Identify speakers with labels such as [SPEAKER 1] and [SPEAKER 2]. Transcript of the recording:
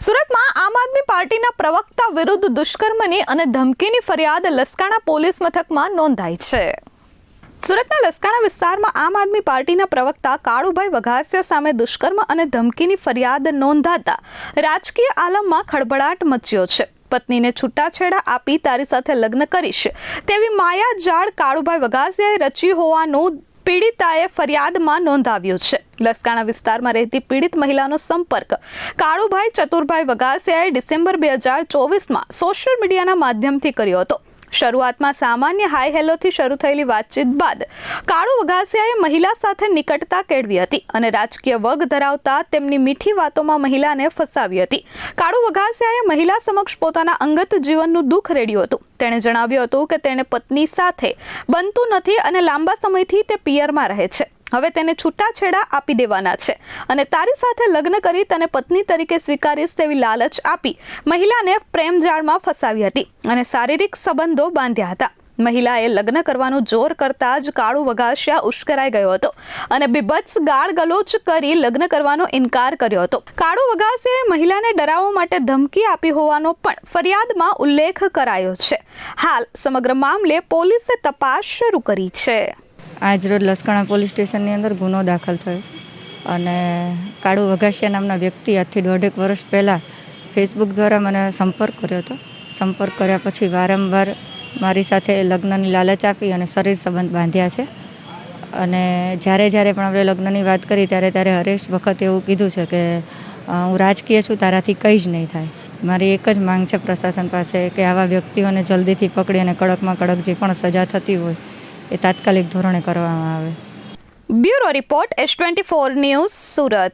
[SPEAKER 1] સુરતમાં આમ આદમી પાર્ટીના પ્રવક્તા વિરુદ્ધ દુષ્કર્મની અને ધમકીની ફરિયાદ લસકાણા પોલીસ મથકમાં નોંધાઈ છે। સુરતના લસકાણા વિસ્તારમાં આમ આદમી પાર્ટીના પ્રવક્તા કાળુભાઈ વઘાસિયા સામે દુષ્કર્મ અને ધમકીની ફરિયાદ નોંધાતા રાજકીય આલમમાં ખળભળાટ મચ્યો છે। પત્નીને છૂટાછેડા આપી તારી સાથે લગ્ન કરીશ તેવી માયાજાળ કાળુભાઈ વઘાસિયાએ રચી હોવાનું પીડિતાએ ફરિયાદમાં નોંધાવ્યું છે। લસકાણા વિસ્તારમાં રહેતી પીડિત મહિલાનો સંપર્ક કાળુભાઈ ચતુરભાઈ વઘાસિયાએ ડિસેમ્બર 2024માં સોશિયલ મીડિયાના માધ્યમથી કર્યો હતો। શરૂઆતમાં સામાન્ય હાય હેલોથી શરૂ થયેલી વાતચીત બાદ કાળુ વઘાસિયાએ મહિલા સાથે નિકટતા કેળવી હતી અને રાજકીય વગ ધરાવતા તેમની મીઠી વાતોમાં મહિલાને ફસાવી હતી। કાળુ વઘાસિયાએ મહિલા સમક્ષ પોતાના અંગત જીવનનું દુઃખ રેડ્યું હતું। તેણે જણાવ્યું હતું કે તેને પત્ની સાથે બનતું નથી અને લાંબા સમયથી તે પિયરમાં રહે છે। હવે તેને છૂટાછેડા આપી દેવાના છે અને તારી સાથે લગ્ન કરી તને પત્ની તરીકે સ્વીકારીશ તેવી લાલચ આપી મહિલાને પ્રેમજાળમાં ફસાવી હતી અને શારીરિક સંબંધો બાંધ્યા હતા। મહિલાએ લગ્ન કરવાનું જોર કરતા જ કાળુ વઘાસિયા ઉશ્કેરાઈ ગયો હતો અને બીભત્સ ગાળ ગલોચ કરી લગ્ન કરવાનો ઇનકાર કર્યો હતો। કાળુ વઘાસિયાએ મહિલાને ડરાવવા માટે ધમકી આપી હોવાનો પણ ફરિયાદમાં ઉલ્લેખ કરાયો છે। હાલ સમગ્ર મામલે પોલીસે તપાસ શરૂ કરી છે।
[SPEAKER 2] આજ રોજ લસકાણા પોલીસ સ્ટેશનની અંદર ગુનો દાખલ થયો છે અને કાળુ વઘાસિયા નામના વ્યક્તિ આજથી 1.5 વર્ષ પહેલાં ફેસબુક દ્વારા મને સંપર્ક કર્યો હતો। સંપર્ક કર્યા પછી વારંવાર મારી સાથે લગ્નની લાલચ આપી અને શરીર સંબંધ બાંધ્યા છે અને જ્યારે પણ આપણે લગ્નની વાત કરી ત્યારે હરેક વખત એવું કીધું છે કે હું રાજકીય છું, તારાથી કંઈ જ નહીં થાય। મારી એક જ માંગ છે પ્રશાસન પાસે કે આવા વ્યક્તિઓને જલ્દીથી પકડી અને કડકમાં કડક જે પણ સજા થતી હોય એ તાત્કાલિક ધોરણે કરવામાં આવે।
[SPEAKER 1] Bureau report S24 news Surat.